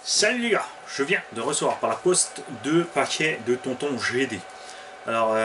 Salut les gars, je viens de recevoir par la poste 2 paquets de Tonton GD. Alors,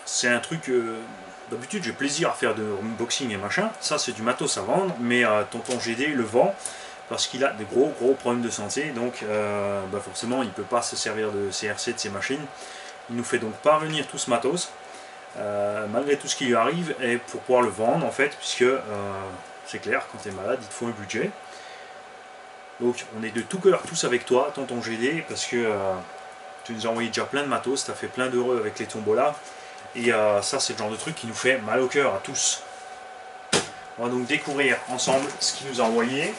c'est un truc, d'habitude j'ai plaisir à faire de unboxing et machin, ça c'est du matos à vendre, mais Tonton GD le vend parce qu'il a des gros problèmes de santé, donc forcément il ne peut pas se servir de CRC de ses machines. Il nous fait donc parvenir tout ce matos, malgré tout ce qui lui arrive, et pour pouvoir le vendre en fait, puisque c'est clair, quand tu es malade il te faut un budget. Donc on est de tout cœur tous avec toi, Tonton GD, parce que tu nous as envoyé déjà plein de matos, tu as fait plein d'heureux avec les tombolas, et ça c'est le genre de truc qui nous fait mal au cœur à tous. On va donc découvrir ensemble ce qu'il nous a envoyé.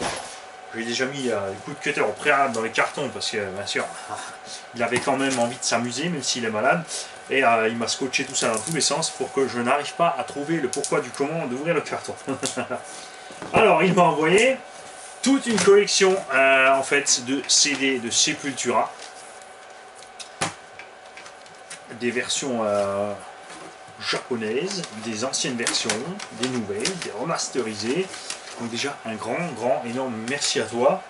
J'ai déjà mis des coups de cutter au préalable dans les cartons, parce que bien sûr, il avait quand même envie de s'amuser, même s'il est malade, et il m'a scotché tout ça dans tous les sens pour que je n'arrive pas à trouver le pourquoi du comment d'ouvrir le carton. Alors il m'a envoyé toute une collection en fait de CD de Sepultura, des versions japonaises, des anciennes versions, des nouvelles, des remasterisées. Donc déjà un énorme merci à toi.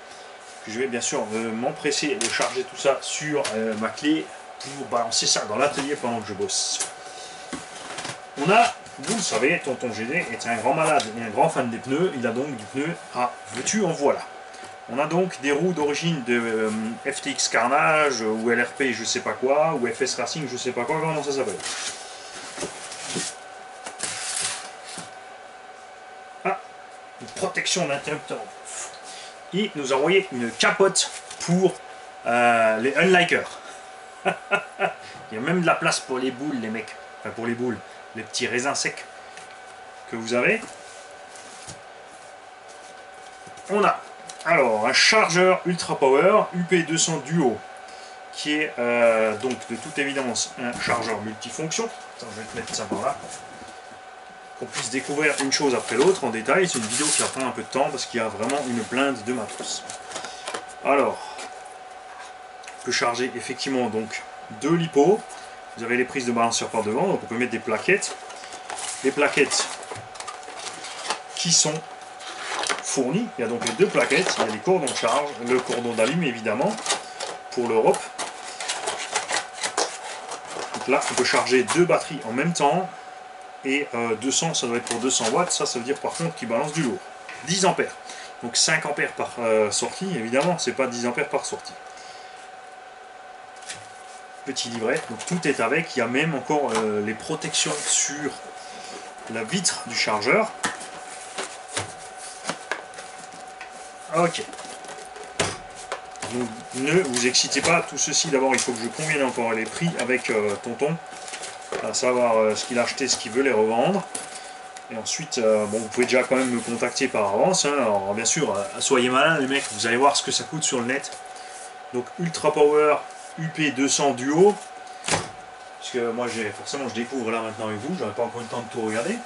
Je vais bien sûr m'empresser de charger tout ça sur ma clé pour balancer ça dans l'atelier pendant que je bosse. On a, vous le savez, Tonton GD est un grand malade et un grand fan des pneus. Il a donc du pneu à veux-tu en voilà. On a donc des roues d'origine de FTX Carnage ou LRP je sais pas quoi, ou FS Racing je sais pas quoi, comment ça s'appelle. Ah, une protection d'interrupteur. Il nous a envoyé une capote pour les unlikers. Il y a même de la place pour les boules, les mecs. Enfin pour les boules, les petits raisins secs que vous avez. On a alors un chargeur Ultra Power UP200 Duo qui est donc de toute évidence un chargeur multifonction. Attends, je vais te mettre ça par là. Qu'on puisse découvrir une chose après l'autre en détail. C'est une vidéo qui va prendre un peu de temps parce qu'il y a vraiment une blinde de matos. Alors, on peut charger effectivement donc 2 LiPo. Vous avez les prises de balanceur par devant, donc on peut mettre des plaquettes. Les plaquettes qui sont fournies, il y a donc les 2 plaquettes, il y a les cordons de charge, le cordon d'allume évidemment pour l'Europe. Donc là on peut charger 2 batteries en même temps, et 200 ça doit être pour 200 watts, ça veut dire par contre qu'il balance du lourd. 10 ampères, donc 5 ampères par sortie, évidemment c'est pas 10 ampères par sortie. Petit livret, donc tout est avec, il y a même encore les protections sur la vitre du chargeur. Ok. Donc ne vous excitez pas, tout ceci d'abord il faut que je convienne encore les prix avec Tonton, à savoir ce qu'il a acheté, ce qu'il veut les revendre. Et ensuite, bon, vous pouvez déjà quand même me contacter par avance, hein. Alors bien sûr, soyez malins les mecs, vous allez voir ce que ça coûte sur le net. Donc Ultra Power UP200 Duo, parce que moi forcément je découvre là maintenant avec vous, j'aurais pas encore eu le temps de tout regarder.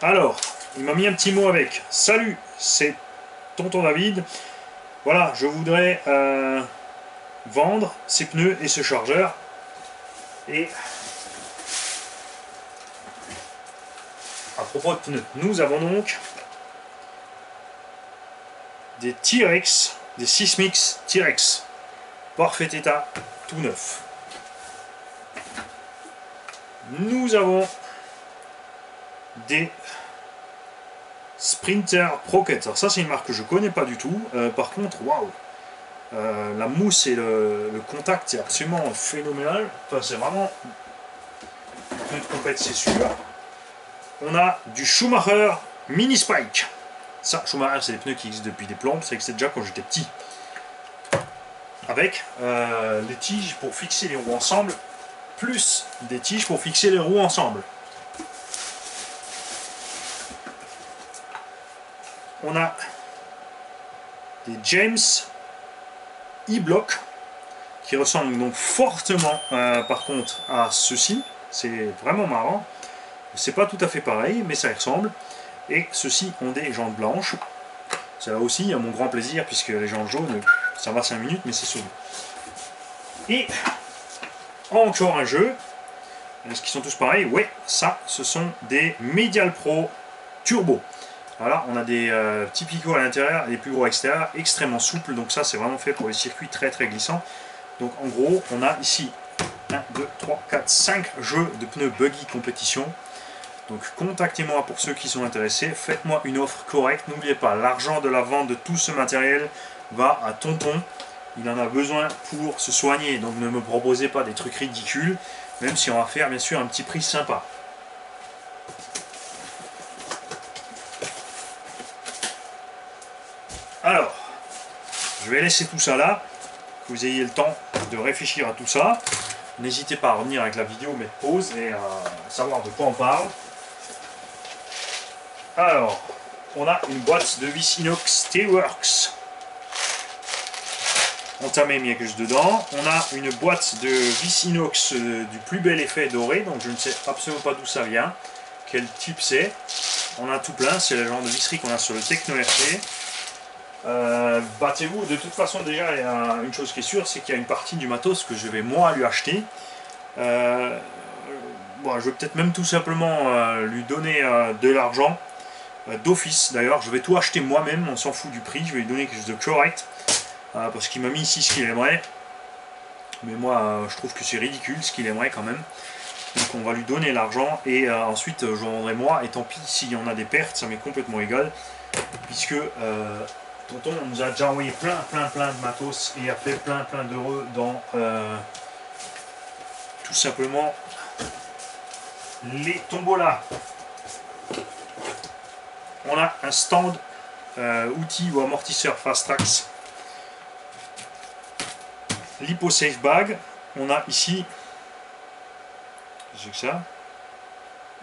Alors, il m'a mis un petit mot avec. Salut, c'est Tonton David. Voilà, je voudrais vendre ces pneus et ce chargeur. Et à propos de pneus, nous avons donc des T-Rex, des Sysmix T-Rex. Parfait état, tout neuf. Nous avons des Sprinter Pro-Cut. Alors ça c'est une marque que je connais pas du tout. Par contre, waouh, la mousse et le contact c'est absolument phénoménal. Enfin c'est vraiment un pneu de compète, c'est sûr. On a du Schumacher Mini Spike. Ça, Schumacher c'est des pneus qui existent depuis des plombes, ça existait déjà quand j'étais petit. Avec les tiges pour fixer les roues ensemble, plus des tiges pour fixer les roues ensemble. On a des James E-Block qui ressemblent donc fortement par contre à ceux-ci. C'est vraiment marrant. C'est pas tout à fait pareil, mais ça y ressemble. Et ceux-ci ont des jantes blanches. C'est là aussi à mon grand plaisir, puisque les jantes jaunes, ça va 5 minutes, mais c'est souvent. Et encore un jeu. Est-ce qu'ils sont tous pareils? Oui, ça, ce sont des Medial Pro Turbo. Voilà, on a des petits picots à l'intérieur et des plus gros à l'extérieur, extrêmement souples. Donc ça, c'est vraiment fait pour les circuits très très glissants. Donc en gros, on a ici 1, 2, 3, 4, 5 jeux de pneus buggy compétition. Donc contactez-moi pour ceux qui sont intéressés. Faites-moi une offre correcte. N'oubliez pas, l'argent de la vente de tout ce matériel va à Tonton. Il en a besoin pour se soigner. Donc ne me proposez pas des trucs ridicules. Même si on va faire bien sûr un petit prix sympa. Alors, je vais laisser tout ça là, que vous ayez le temps de réfléchir à tout ça. N'hésitez pas à revenir avec la vidéo, mettre pause et savoir de quoi on parle. Alors, on a une boîte de vis inox Steelworks. Entamé miège dedans. On a une boîte de vis inox du plus bel effet doré, donc je ne sais absolument pas d'où ça vient, quel type c'est. On a tout plein, c'est le genre de visserie qu'on a sur le Techno RC. Battez-vous, de toute façon déjà il y a une chose qui est sûre, c'est qu'il y a une partie du matos que je vais moi lui acheter. Bon, je vais peut-être même tout simplement lui donner de l'argent d'office. D'ailleurs je vais tout acheter moi-même, on s'en fout du prix, je vais lui donner quelque chose de correct. Parce qu'il m'a mis ici ce qu'il aimerait, mais moi je trouve que c'est ridicule ce qu'il aimerait quand même. Donc on va lui donner l'argent et ensuite je vendrai moi, et tant pis s'il y en a des pertes, ça m'est complètement égal, puisque Tonton nous a déjà envoyé plein de matos et a fait plein d'heureux dans tout simplement les tombolas. On a un stand outils ou amortisseur Fast Trax Lipo Safe Bag. On a ici, j'ai que ça. Alors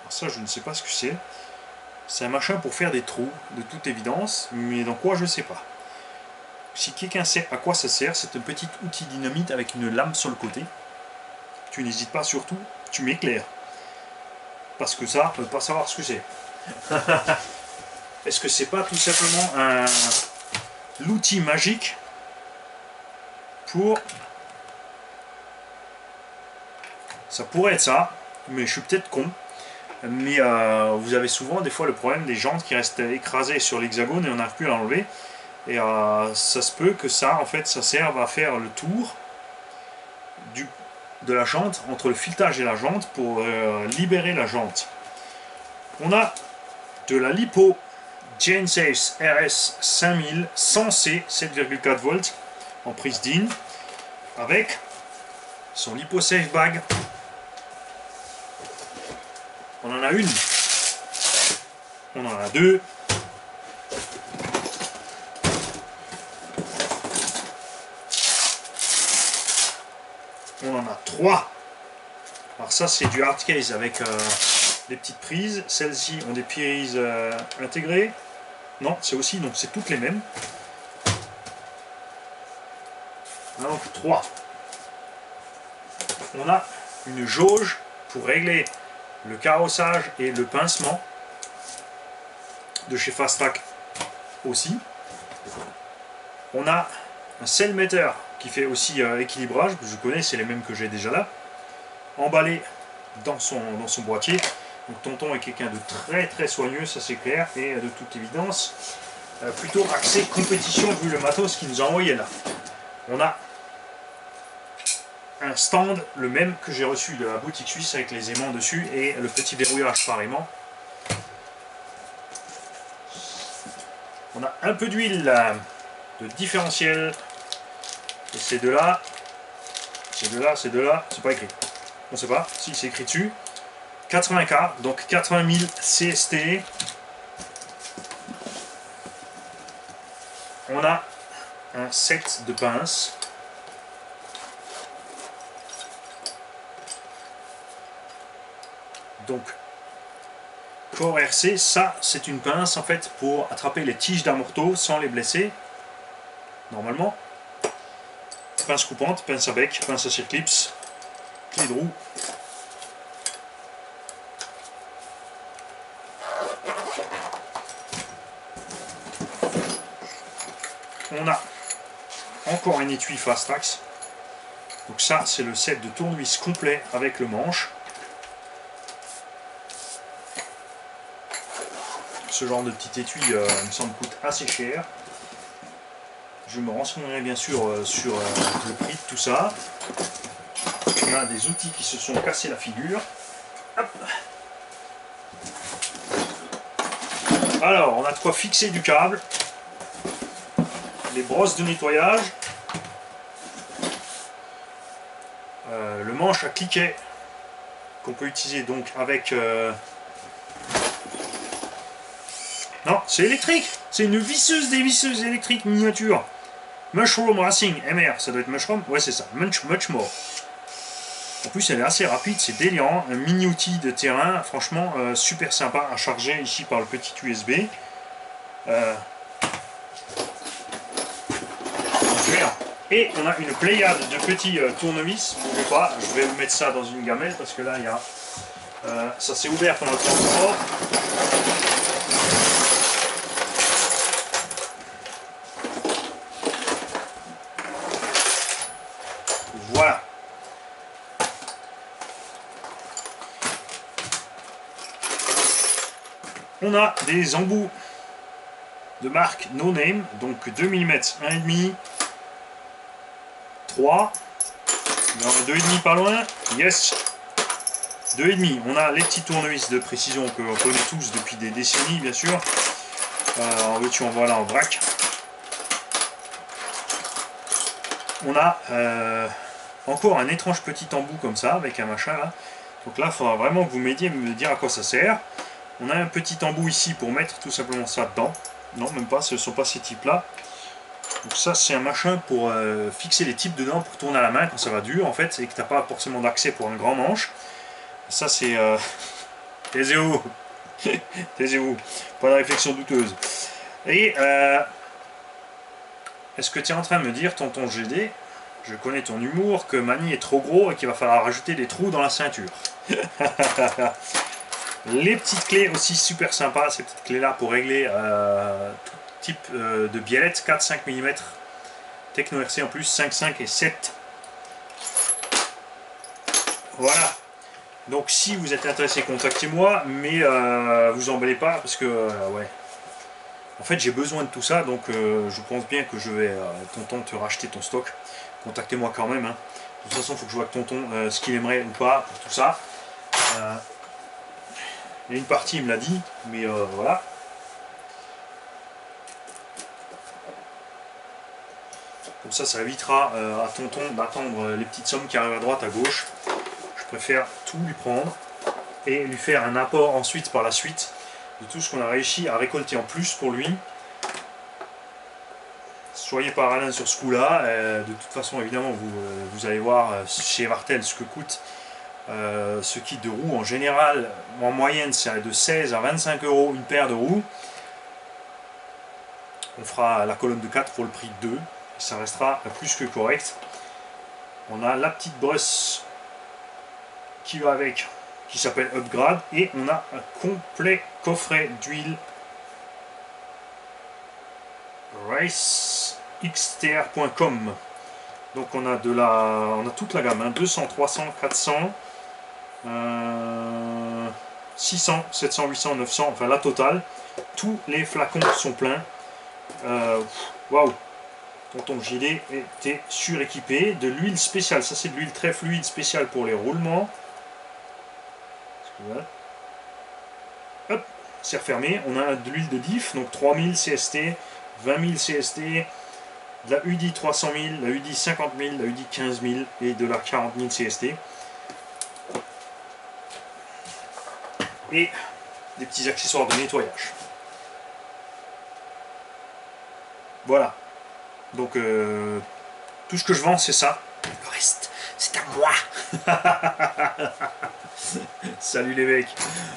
ça, je ne sais pas ce que c'est. C'est un machin pour faire des trous, de toute évidence, mais dans quoi je ne sais pas. Si quelqu'un sait à quoi ça sert, c'est un petit outil dynamite avec une lame sur le côté. Tu n'hésites pas, surtout, tu m'éclaires. Parce que ça, je ne peux pas savoir ce que c'est. Est-ce que c'est pas tout simplement l'outil magique pour... Ça pourrait être ça, mais je suis peut-être con. Mais vous avez souvent des fois le problème des jantes qui restent écrasées sur l'hexagone et on n'arrive plus à l'enlever. Et ça se peut que ça, en fait, ça serve à faire le tour de la jante, entre le filetage et la jante, pour libérer la jante. On a de la Lipo GainSafe RS 5000 100C 7,4 volts en prise DIN avec son Lipo Safe Bag. On en a une, on en a deux, on en a trois. Alors ça c'est du hard case avec des petites prises. Celles-ci ont des prises intégrées. Non, c'est aussi, donc c'est toutes les mêmes. Donc 3. On a une jauge pour régler le carrossage et le pincement de chez Fast Track aussi. On a un cell meter qui fait aussi équilibrage, que je connais, c'est les mêmes que j'ai déjà là, emballé dans son boîtier. Donc Tonton est quelqu'un de très soigneux, ça c'est clair, et de toute évidence plutôt axé compétition vu le matos qu'il nous a envoyé là. On a un stand, le même que j'ai reçu de la boutique suisse avec les aimants dessus et le petit verrouillage par aimant. On a un peu d'huile de différentiel. Et c'est de là, c'est de là, c'est de là, c'est pas écrit. On sait pas, si c'est écrit dessus. 80K, donc 80 000 CST. On a un set de pinces. Donc, Core RC, ça c'est une pince en fait pour attraper les tiges d'amorto sans les blesser. Normalement. Pince coupante, pince à bec, pince à circlips, clé de roue. On a encore un étui Fast Trax. Donc ça, c'est le set de tournevis complet avec le manche. Ce genre de petit étui, il me semble, coûte assez cher. Je me renseignerai bien sûr sur le prix de tout ça. On a des outils qui se sont cassés la figure. Hop. Alors, on a de quoi fixer du câble. Les brosses de nettoyage. Le manche à cliquet qu'on peut utiliser donc avec... Non, c'est électrique. C'est une visseuse dévisseuse électrique miniature. Mushroom Racing MR, ça doit être Mushroom. Ouais, c'est ça. Much more. En plus, elle est assez rapide, c'est délirant. Un mini outil de terrain, franchement, super sympa à charger ici par le petit USB. Et on a une pléiade de petits tournevis. Bougez pas, je vais vous mettre ça dans une gamelle parce que là, il y a. Ça s'est ouvert pendant le transport. Voilà. On a des embouts de marque No Name, donc 2 mm, 1,5, 3, 2,5 pas loin, yes, 2,5. On a les petits tournevis de précision que l'on connaît tous depuis des décennies, bien sûr. En veux-tu, en voilà, en vrac. On a encore un étrange petit embout comme ça, avec un machin là. Donc là, il faudra vraiment que vous m'aidiez à me dire à quoi ça sert. On a un petit embout ici pour mettre tout simplement ça dedans. Non, même pas, ce ne sont pas ces types là. Donc ça, c'est un machin pour fixer les types dedans, pour tourner à la main quand ça va dur en fait, et que tu n'as pas forcément d'accès pour un grand manche. Ça c'est... Taisez-vous. Taisez-vous. Pas de réflexion douteuse. Et... Est-ce que tu es en train de me dire, tonton GD, je connais ton humour, que Mani est trop gros et qu'il va falloir rajouter des trous dans la ceinture? Les petites clés aussi super sympas, ces petites clés là pour régler tout type de biellette, 4-5 mm, Techno RC en plus, 5, 5 et 7. Voilà. Donc si vous êtes intéressé, contactez-moi, mais vous emballez pas parce que ouais. En fait j'ai besoin de tout ça, donc je pense bien que je vais tonton te racheter ton stock. Contactez-moi quand même. Hein. De toute façon il faut que je vois que tonton ce qu'il aimerait ou pas pour tout ça. Il y a une partie, il me l'a dit, mais voilà. Comme ça évitera à tonton d'attendre les petites sommes qui arrivent à droite, à gauche. Je préfère tout lui prendre et lui faire un apport ensuite par la suite de tout ce qu'on a réussi à récolter en plus pour lui. Soyez pas malin sur ce coup-là. De toute façon, évidemment, vous allez voir chez Vartel ce que coûte ce kit de roues. En général, en moyenne, c'est de 16 à 25 € une paire de roues. On fera la colonne de 4 pour le prix de 2. Ça restera plus que correct. On a la petite brosse qui va avec, qui s'appelle Upgrade, et on a un complet coffret d'huile racextr.com. Donc on a toute la gamme, hein, 200, 300, 400, 600, 700, 800, 900, enfin la totale. Tous les flacons sont pleins. Waouh! Tonton Gilet était suréquipé. De l'huile spéciale, ça c'est de l'huile très fluide spéciale pour les roulements. Hop, c'est refermé. On a de l'huile de diff, donc 3000 CST, 20 000 CST, de la UDI 300 000, la UDI 50 000, la UDI 15 000 et de la 40 000 CST. Et des petits accessoires de nettoyage. Voilà. Donc tout ce que je vends c'est ça. Le reste c'est à moi. Salut les mecs.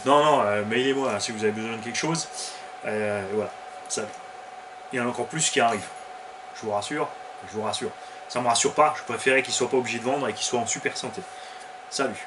Non, mailez-moi hein, si vous avez besoin de quelque chose. Voilà. Salut. Il y en a encore plus qui arrivent. Je vous rassure. Je vous rassure. Ça me rassure pas. Je préférais qu'ils soient pas obligés de vendre et qu'ils soient en super santé. Salut.